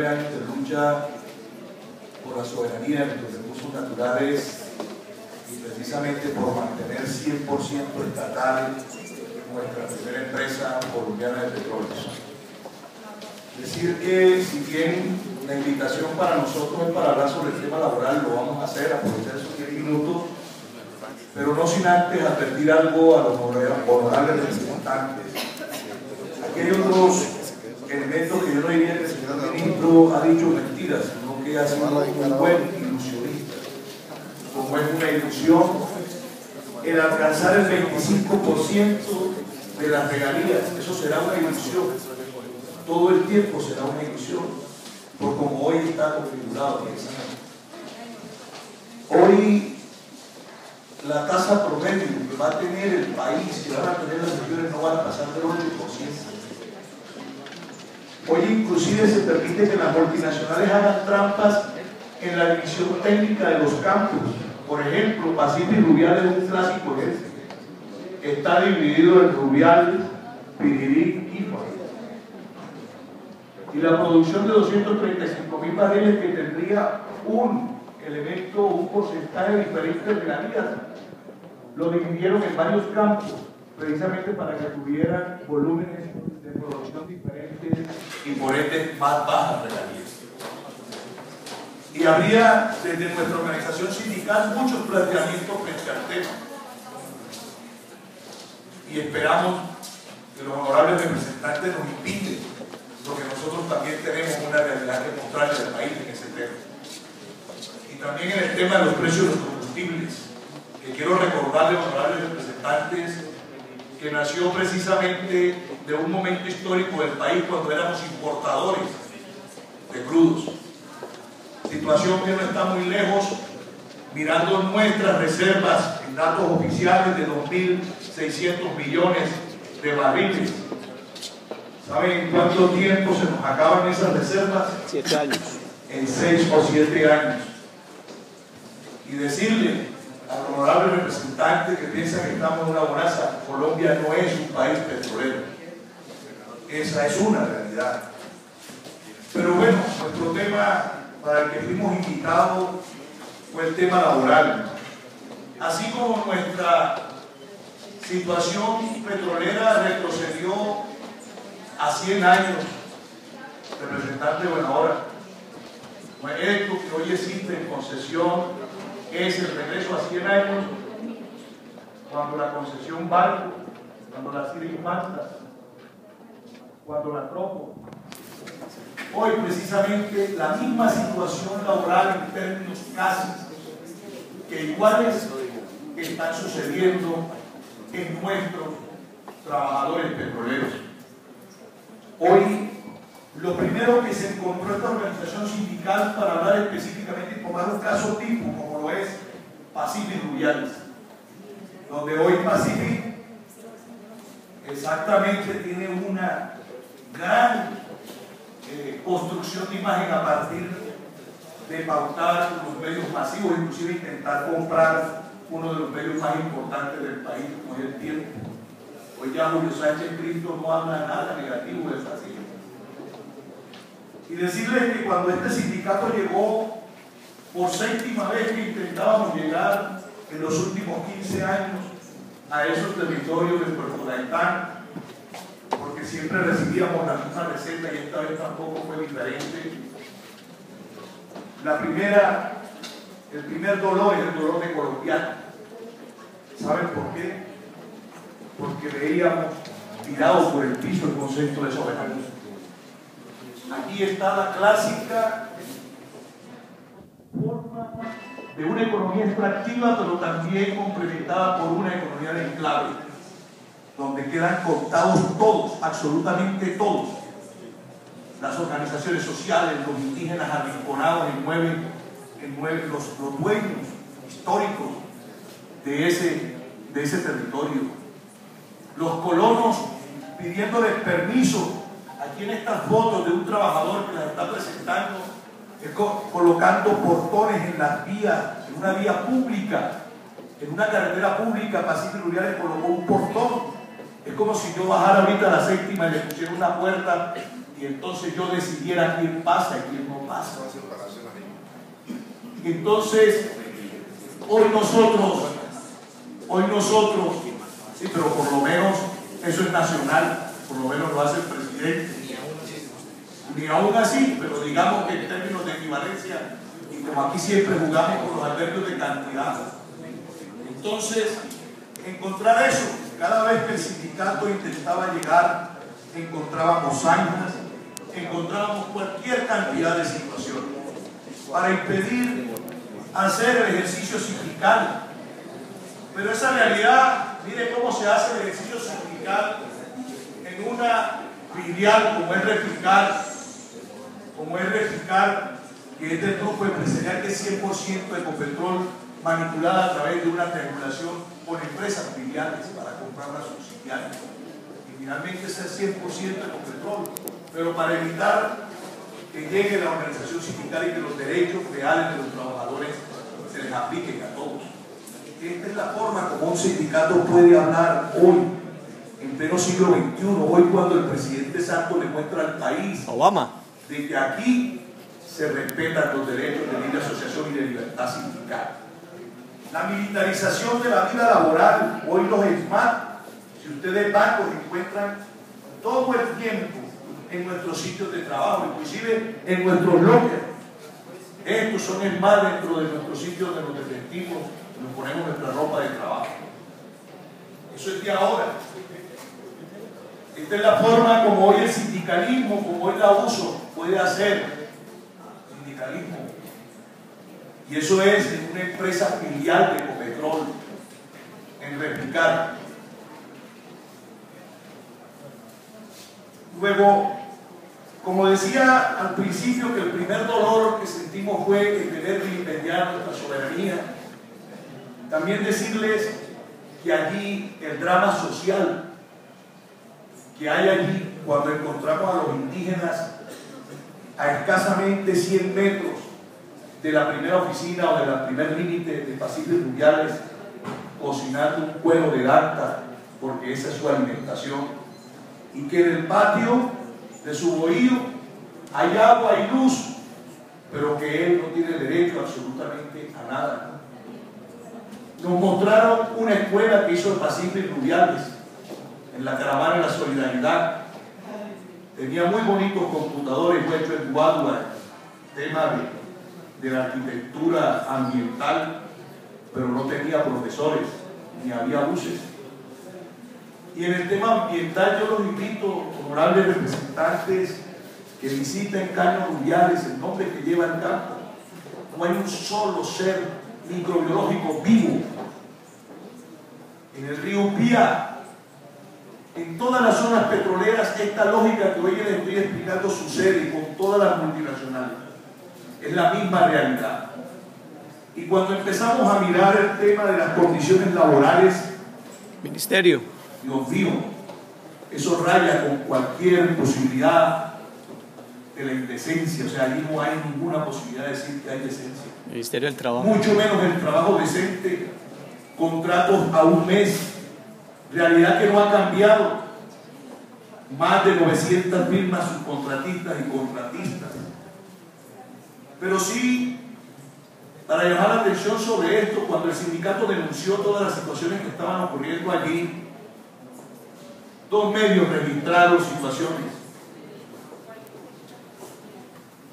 años de lucha por la soberanía de nuestros recursos naturales y precisamente por mantener 100% estatal nuestra primera empresa colombiana de petróleo. Decir que si bien la invitación para nosotros es para hablar sobre el tema laboral, lo vamos a hacer, aprovechar esos 10 minutos, pero no sin antes advertir algo a los honorables representantes. Aquí hay otros elementos que yo no diría que el señor ministro ha dicho mentiras, sino que ha sido un buen ilusionista. Como es una ilusión el alcanzar el 25% de las regalías, eso será una ilusión. Todo el tiempo será una ilusión, por como hoy está configurado. Hoy la tasa promedio que va a tener el país, que van a tener las regiones, no van a pasar del 8%. Hoy inclusive se permite que las multinacionales hagan trampas en la división técnica de los campos. Por ejemplo, Pacífico y Rubial es un clásico ejemplo. Está dividido en Rubial, Pirirí y Ifa. Y la producción de 235.000 barriles que tendría un elemento, un porcentaje diferente de regalías, lo dividieron en varios campos, precisamente para que tuvieran volúmenes de producción diferentes y por ende más bajas regalías. Y habría desde nuestra organización sindical muchos planteamientos frente al tema. Y esperamos que los honorables representantes nos inviten, porque nosotros también tenemos una realidad que mostrarle al país en ese tema. Y también en el tema de los precios de los combustibles, que quiero recordarle, honorables representantes, que nació precisamente de un momento histórico del país cuando éramos importadores de crudos. Situación que no está muy lejos, mirando nuestras reservas en datos oficiales de 2.600 millones de barriles. ¿Saben en cuánto tiempo se nos acaban esas reservas? 7 años. En 6 o 7 años. Y decirle al honorable representante que piensa que estamos en una bonanza, Colombia no es un país petrolero. Esa es una realidad. Pero bueno, nuestro tema para el que fuimos invitados fue el tema laboral. Así como nuestra situación petrolera retrocedió a 100 años, representante Buenahora, esto que hoy existe en concesión es el regreso a 100 años, cuando la concesión Barco, cuando la Siris Manta, cuando la Tropo. Hoy precisamente la misma situación laboral en términos casi que iguales que están sucediendo en nuestros trabajadores petroleros. Hoy lo primero que se encontró esta organización sindical, para hablar específicamente y tomar un caso tipo como lo es Pacífico Rubiales, donde hoy Pacífico exactamente tiene una gran construcción de imagen a partir de pautar los medios masivos, inclusive intentar comprar uno de los medios más importantes del país, como es El Tiempo. Hoy ya Julio Sánchez Cristo no habla nada negativo de Pacífico. Y decirles que cuando este sindicato llegó por 7ª vez que intentábamos llegar en los últimos 15 años a esos territorios de Puerto Gaitán, porque siempre recibíamos la misma receta y esta vez tampoco fue diferente. El primer dolor es el dolor de colombiano. ¿Saben por qué? Porque veíamos tirado por el piso el concepto de soberanía. Aquí está la clásica forma de una economía extractiva, pero también complementada por una economía de enclave, donde quedan contados todos, absolutamente todos, las organizaciones sociales, los indígenas arrinconados en nueve los dueños históricos de ese territorio, los colonos pidiéndoles permiso. Aquí en estas fotos de un trabajador que las está presentando, colocando portones en las vías, en una vía pública, en una carretera pública. Pacífico Rubiales colocó un portón. Es como si yo bajara ahorita a la 7ª y le pusiera una puerta y entonces yo decidiera quién pasa y quién no pasa. Entonces, hoy nosotros, sí, pero por lo menos eso es nacional, por lo menos lo hace el presidente. Ni aún así, pero digamos que en términos de equivalencia, y como aquí siempre jugamos con los adverbios de cantidad, entonces encontrar eso, cada vez que el sindicato intentaba llegar, encontrábamos zanjas, encontrábamos cualquier cantidad de situaciones para impedir hacer el ejercicio sindical. Pero esa realidad, mire cómo se hace el ejercicio sindical en una filial como es Reficar, que es del grupo empresarial que es 100% Ecopetrol, manipulada a través de una triangulación con empresas filiales para comprar las subsidiarias. Y finalmente ese es 100% Ecopetrol, pero para evitar que llegue la organización sindical y que los derechos reales de los trabajadores se les apliquen a todos. Esta es la forma como un sindicato puede hablar hoy, en pleno siglo XXI, hoy cuando el presidente Santos le muestra al país de que aquí se respetan los derechos de libre asociación y de libertad sindical. La militarización de la vida laboral, hoy los ESMAD, si ustedes van, los encuentran todo el tiempo en nuestros sitios de trabajo, inclusive en nuestros lockers. Estos son ESMAD dentro de nuestros sitios donde nos vestimos, nos ponemos nuestra ropa de trabajo. Eso es de ahora. Esta es la forma como hoy el sindicalismo, como hoy el abuso puede hacer sindicalismo. Y eso es en una empresa filial de Ecopetrol, en Reficar. Luego, como decía al principio, que el primer dolor que sentimos fue el deber de vilipendiar nuestra soberanía, también decirles que allí el drama social que hay allí cuando encontramos a los indígenas a escasamente 100 metros de la primera oficina o de la primer límite de Pacífico Rubiales, cocinando un cuero de lata porque esa es su alimentación, y que en el patio de su bohío hay agua y luz, pero que él no tiene derecho absolutamente a nada. Nos mostraron una escuela que hizo el Pacífico Rubiales en la Caravana de la Solidaridad. Tenía muy bonitos computadores hechos en Guadua, tema de la arquitectura ambiental, pero no tenía profesores, ni había luces. Y en el tema ambiental yo los invito, honorables representantes, que visiten Caños Rubiales, el nombre que lleva el campo. No hay un solo ser microbiológico vivo. En el río Pía, en todas las zonas petroleras, esta lógica que hoy les estoy explicando sucede con todas las multinacionales. Es la misma realidad. Y cuando empezamos a mirar el tema de las condiciones laborales, Ministerio, Dios mío, eso raya con cualquier posibilidad de la indecencia. O sea, allí no hay ninguna posibilidad de decir que hay decencia. Ministerio del Trabajo. Mucho menos el trabajo decente, contratos a un mes, realidad que no ha cambiado. Más de 900 firmas subcontratistas y contratistas. Pero sí, para llamar la atención sobre esto, cuando el sindicato denunció todas las situaciones que estaban ocurriendo allí, dos medios registraron situaciones.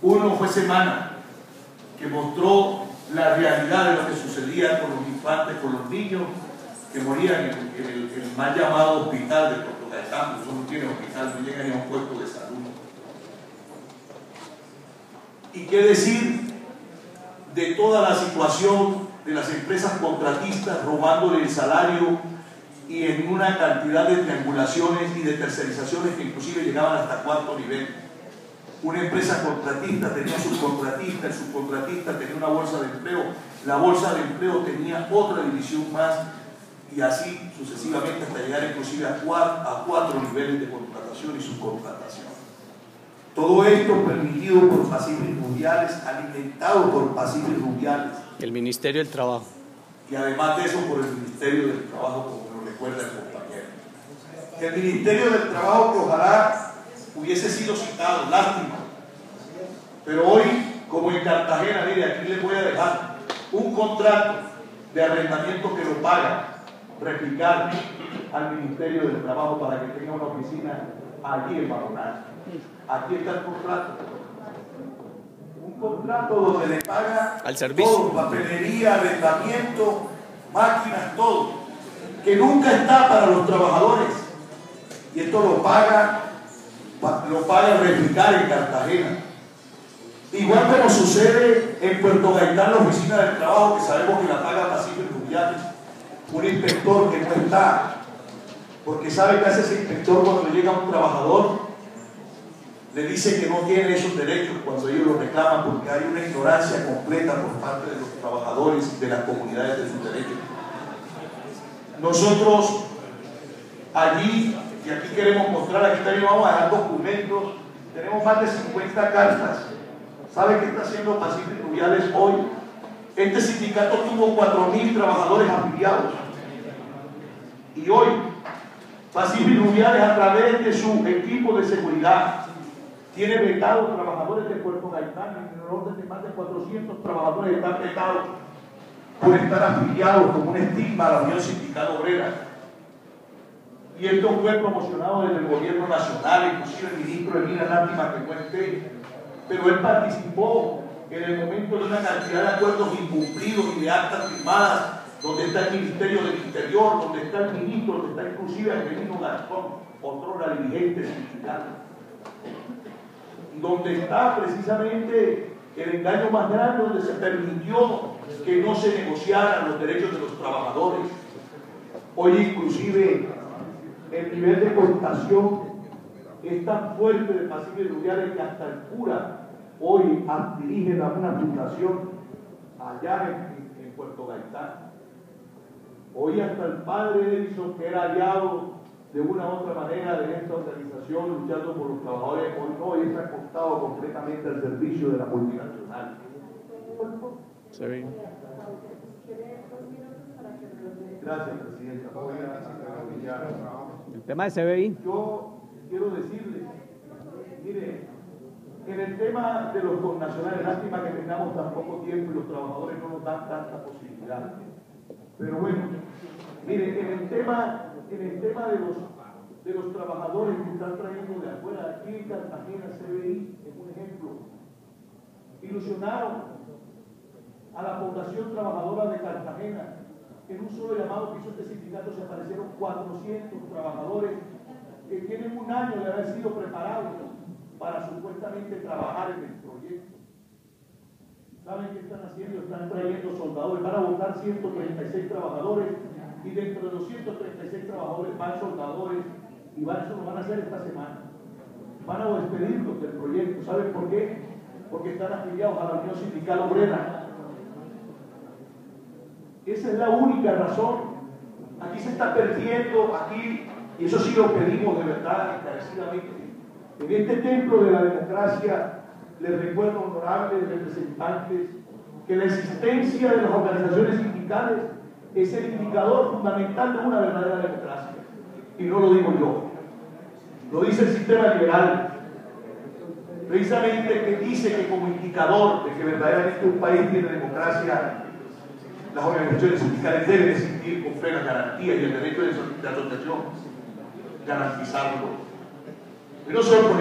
Uno fue Semana, que mostró la realidad de lo que sucedía con los infantes, con los niños que morían en el mal llamado hospital de Puerto Gaetano. Eso no tiene hospital, no llega ni a un puesto de salud. ¿Y qué decir de toda la situación de las empresas contratistas robándole el salario y en una cantidad de triangulaciones y de tercerizaciones que inclusive llegaban hasta cuarto nivel? Una empresa contratista tenía subcontratista, el subcontratista tenía una bolsa de empleo, la bolsa de empleo tenía otra división más, y así sucesivamente hasta llegar inclusive a cuatro niveles de contratación y subcontratación. Todo esto permitido por Pacífico Rubiales, alimentado por Pacífico Rubiales. El Ministerio del Trabajo. Y además de eso por el Ministerio del Trabajo, como nos recuerda el compañero. El Ministerio del Trabajo, que ojalá hubiese sido citado, lástima. Pero hoy, como en Cartagena, mire, aquí les voy a dejar un contrato de arrendamiento que lo paga replicar al Ministerio del Trabajo para que tenga una oficina allí en Bajonal. Aquí está el contrato. Un contrato donde le paga al servicio, todo, papelería, arrendamiento, máquinas, todo, que nunca está para los trabajadores. Y esto lo paga replicar en Cartagena. Igual como sucede en Puerto Gaitán, la oficina del trabajo, que sabemos que la paga Pacífico Rubiales, un inspector que no está, porque sabe que hace ese inspector cuando le llega un trabajador, le dice que no tiene esos derechos cuando ellos lo reclaman, porque hay una ignorancia completa por parte de los trabajadores y de las comunidades de sus derechos. Nosotros allí, y aquí queremos mostrar, aquí también vamos a dar documentos, tenemos más de 50 cartas. ¿Sabe qué está haciendo Pacífico Rubiales hoy? Este sindicato tuvo 4.000 trabajadores afiliados. Y hoy, Pacífico Rubiales, a través de su equipo de seguridad, tiene vetados trabajadores de Puerto Gaitán, en el orden de más de 400 trabajadores están vetados por estar afiliados como un estigma a la Unión Sindical Obrera. Y esto fue promocionado desde el gobierno nacional, inclusive el ministro Emina Lástima, que no esté, pero él participó en el momento de una cantidad de acuerdos incumplidos y de actas firmadas, donde está el Ministerio del Interior, donde está el ministro, donde está inclusive el ministro Gastón, otrora dirigente sindical, y donde está precisamente el engaño más grande, donde se permitió que no se negociaran los derechos de los trabajadores. Hoy inclusive el nivel de cooptación es tan fuerte de Pacífico Rubiales que hasta el cura hoy dirige una fundación allá en Puerto Gaitán. Hoy hasta el padre Edison, que era aliado de una u otra manera de esta organización luchando por los trabajadores, hoy está acostado completamente al servicio de la multinacional. se ve. Gracias, presidenta. El tema de CBI. Yo quiero decirle, mire, en el tema de los connacionales, lástima que tengamos tan poco tiempo y los trabajadores no nos dan tanta posibilidad. Pero bueno, mire, en el tema de los trabajadores que están trayendo de afuera, aquí en Cartagena, CBI es un ejemplo. Ilusionaron a la población trabajadora de Cartagena. En un solo llamado que hizo este sindicato se aparecieron 400 trabajadores que tienen un año de haber sido preparados para supuestamente trabajar en el proyecto. ¿Saben qué están haciendo? Están trayendo soldadores. Van a votar 136 trabajadores y dentro de los 136 trabajadores van soldadores y eso lo van a hacer esta semana. Van a despedirlos del proyecto. ¿Saben por qué? Porque están afiliados a la Unión Sindical Obrera. Esa es la única razón. Aquí se está perdiendo, aquí, y eso sí lo pedimos de verdad, encarecidamente. En este templo de la democracia, les recuerdo, honorables representantes, que la existencia de las organizaciones sindicales es el indicador fundamental de una verdadera democracia. Y no lo digo yo, lo dice el sistema liberal, precisamente que dice que como indicador de que verdaderamente un país tiene democracia, las organizaciones sindicales deben existir con plena garantía y el derecho de asociación garantizarlo. Y no solo por